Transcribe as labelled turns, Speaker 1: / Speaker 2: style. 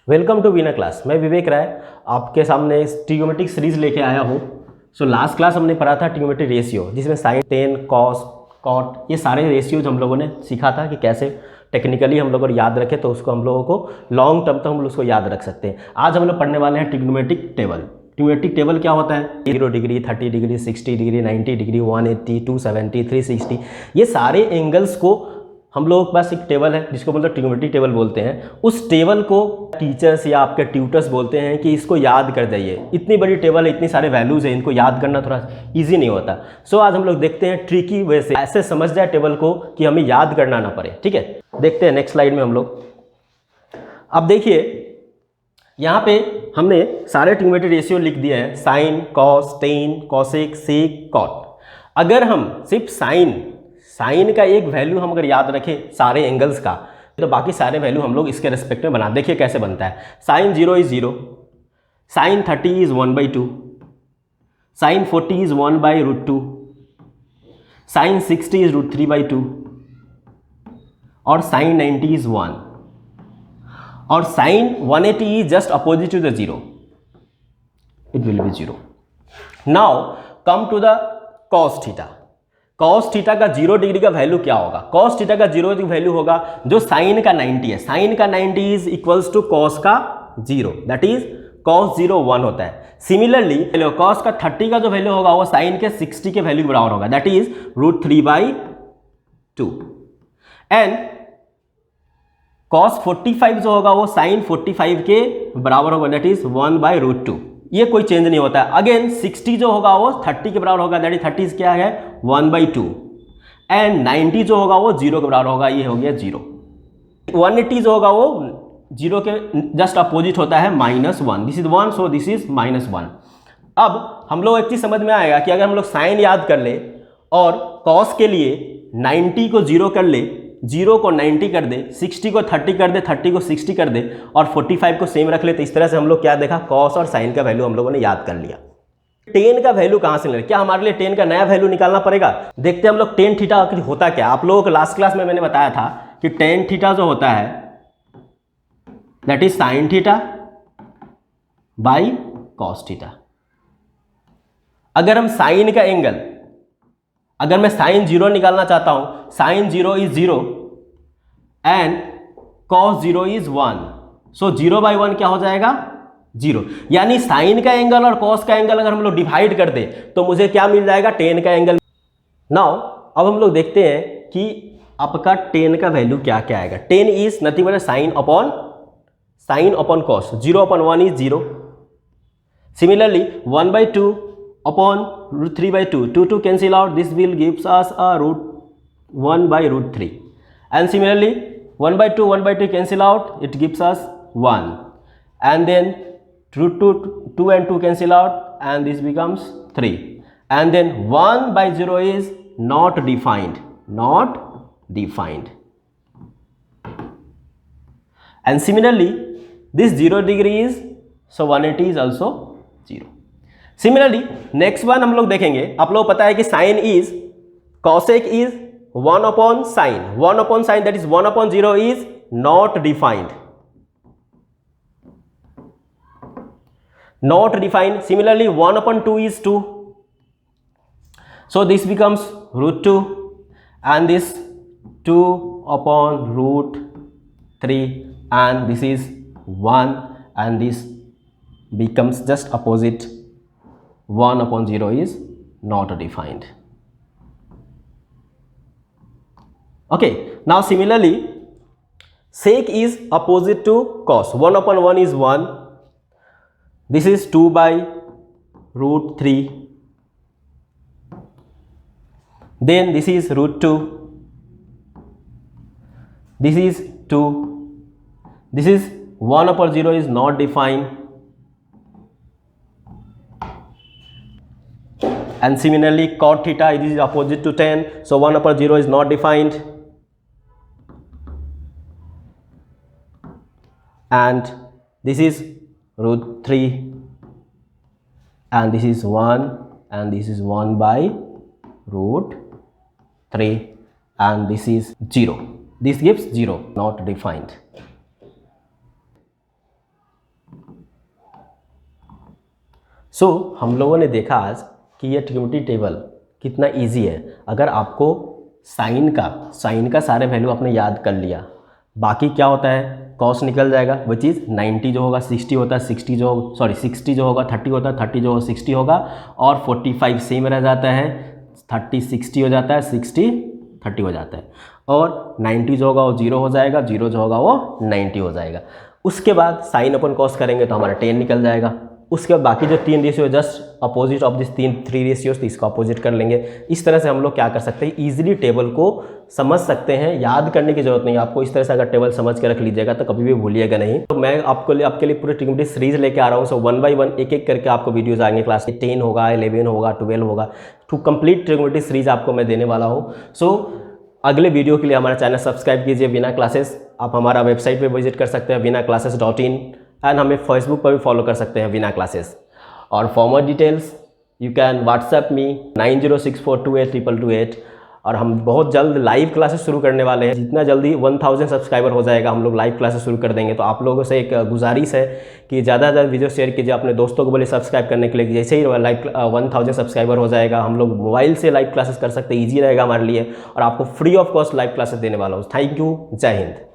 Speaker 1: Welcome to Veena class. मैं विवेक राय आपके सामने ट्रिग्नोमेट्रिक सीरीज लेके आया हूँ। लास्ट क्लास हमने पढ़ा था ट्रिग्नोमेट्रिक रेशियो, जिसमें साइन, टेन, कॉस, कॉट, ये सारे रेशियोज हम लोगों ने सीखा था कि कैसे टेक्निकली हम लोगों को याद रखें तो उसको हम लोगों को लॉन्ग टर्म तक हम लोग उसको याद रख सकते हैं। आज हम लोग पढ़ने वाले हैं ट्रिग्नोमेट्रिक टेबल। ट्रिग्नोमेट्रिक टेबल क्या होता है? 0 डिग्री, 30 डिग्री, 60 डिग्री, 90 डिग्री, 180, 270, 360, ये सारे एंगल्स को हम लोगों के पास एक टेबल है जिसको बोलते हैं ट्रिग्नोमेट्रिक टेबल बोलते हैं। उस टेबल को टीचर्स या आपके ट्यूटर्स बोलते हैं कि इसको याद कर जाइए। इतनी बड़ी टेबल है, इतनी सारे वैल्यूज़ हैं, इनको याद करना थोड़ा इजी नहीं होता। आज हम लोग देखते हैं ट्रिकी वे से ऐसे समझ जाए टेबल को कि हमें याद करना ना पड़े। ठीक है, देखते हैं नेक्स्ट स्लाइड में हम लोग। अब देखिए यहाँ पे हमने सारे ट्रिग्नोमेट्रिक रेशियो लिख दिए हैं, साइन, कॉस, टेन, कॉसेक, सेक, कॉट। अगर हम सिर्फ साइन का एक वैल्यू हम अगर याद रखें सारे एंगल्स का, तो बाकी सारे वैल्यू हम लोग इसके रेस्पेक्ट में बना। देखिए कैसे बनता है। Sine 0 is 0, sine 30 is 1/2, sine 40 is 1/√2, sine 60 is √3/2, और साइन 90 इज 1, और sine 180 is just opposite to the 0, it will be 0। Now come to the cos theta. Cos theta का 0 डिग्री का वैल्यू क्या होगा? कॉस थीटा का 0 degree value होगा जो sign का 90 है। साइन का 90 इज इक्वल्स टू कॉस का 0, दैट इज कॉस 0 1 होता है। सिमिलरली कॉस का 30 का जो वैल्यू होगा वो साइन के 60 के वैल्यू बराबर होगा, दैट इज √3/2। एंड कॉस 45 जो होगा वो साइन 45 के बराबर होगा, दैट इज 1/√2। ये कोई चेंज नहीं होता है। अगेन 60 जो होगा वो 30 के बराबर होगा, दैट इज 30 क्या है 1/2। एंड 90 जो होगा वो 0 के बराबर होगा, ये हो गया 0। 180 जो होगा वो 0 के जस्ट अपोजिट होता है -1, this is 1, so this is -1। अब हम लोग एक चीज समझ में आएगा कि अगर हम लोग साइन याद कर ले और कॉस के लिए 90 को 0 कर ले, 0 को 90 कर दे, 60 को 30 कर दे, 30 को 60 कर दे, और 45 को सेम रख ले, तो इस तरह से हम लोग क्या देखा, कॉस और साइन का वैल्यू हम लोगों ने याद कर लिया। टेन का वैल्यू कहां से ले? क्या हमारे लिए टेन का नया वैल्यू निकालना पड़ेगा? देखते हैं हम लोग टेन थीटा होता क्या। आप लोगों को लास्ट क्लास में मैंने बताया था कि टेन थीटा जो होता है that is sine theta by cos theta. अगर हम साइन का एंगल, अगर मैं साइन 0 निकालना चाहता हूं, sine 0 is 0 and cos 0 is 1, so 0/1 क्या हो जाएगा 0। यानी साइन का एंगल और कॉस का एंगल अगर हम लोग डिवाइड कर दे तो मुझे क्या मिल जाएगा, टेन का एंगल। नाउ अब हम लोग देखते हैं कि आपका टेन का वैल्यू क्या क्या आएगा। Ten is nothing but sine upon cos, 0/1 is 0। Similarly 1/2 upon √3/2, 2 cancel out, this will gives us a √1/√3, and similarly 1/2 cancel out, it gives us 1, and then √2 and 2 cancel out, and this becomes 3, and then 1/0 is not defined, and similarly this 0 degree is, so 180 is also 0। Similarly next one हम लोग देखेंगे। आप लोग पता है कि sine is, cosec is 1/sin, 1/sin, that is 1/0 is not defined, similarly 1/2 is 2, so this becomes √2, and this 2/√3, and this is 1, and this becomes just opposite, 1/0 is not defined. Okay, now similarly sec is opposite to cos, 1/1 is 1, this is 2/√3, then this is √2, this is 2, this is 1/0 is not defined, and similarly cot theta, this is opposite to 10, so 1/0 is not defined, and this is √3, and this is 1, and this is 1/√3, and this is 0, this gives 0, not defined. हम लोगों ने देखा आज कि ये trigonometry table कितना easy है। अगर आपको साइन का सारे वैल्यू आपने याद कर लिया, बाकी क्या होता है, कॉस निकल जाएगा, वो चीज़ 90 जो होगा 60 होता है, 60 जो होगा 30 होता है, 30 जो होगा 60 होगा, और 45 सेम रह जाता है, 30 60 हो जाता है, 60 30 हो जाता है, और 90 जो होगा वो 0 हो जाएगा, 0 जो होगा वो 90 हो जाएगा। उसके बाद साइन अपन कॉस करेंगे तो हमारा 10 निकल जाएगा। उसके बाद बाकी जो 3 ratio just opposite of this 3 ratios, तो इसको अपोजिट कर लेंगे। इस तरह से हम लोग क्या कर सकते हैं, ईजिली टेबल को समझ सकते हैं, याद करने की जरूरत नहीं है आपको। इस तरह से अगर टेबल समझ के रख लीजिएगा तो कभी भी भूलिएगा नहीं। तो मैं आपके लिए पूरे ट्रिग्नोमेट्री सीरीज लेके आ रहा हूँ। सो 1 बाय 1 एक एक करके आपको वीडियोज आएंगे। क्लास 10 होगा, 11 होगा, 12 होगा, टू कंप्लीट ट्रिग्नोमेट्री सीरीज आपको मैं देने वाला हूँ। सो अगले वीडियो के लिए हमारा चैनल सब्सक्राइब कीजिए वीना क्लासेस। आप हमारा वेबसाइट पे विजिट कर सकते हैं vinaclasses.in, एंड हमें फेसबुक पर भी फॉलो कर सकते हैं वीना क्लासेस। और for more details you can WhatsApp me 9064282228। और हम बहुत जल्द लाइव क्लासेस शुरू करने वाले हैं। जितना जल्दी 1000 सब्सक्राइबर हो जाएगा हम लोग लाइव क्लासेस शुरू कर देंगे। तो आप लोगों से एक गुजारिश है कि ज़्यादा से ज़्यादा वीडियो शेयर कीजिए अपने दोस्तों को, बोले सब्सक्राइब करने के लिए। जैसे ही लाइव 1000 सब्सक्राइबर हो जाएगा हम लोग मोबाइल से लाइव क्लासेस कर सकते हैं, ईजी रहेगा हमारे लिए, और आपको free of cost live classes देने वाला हूँ। थैंक यू, जय हिंद।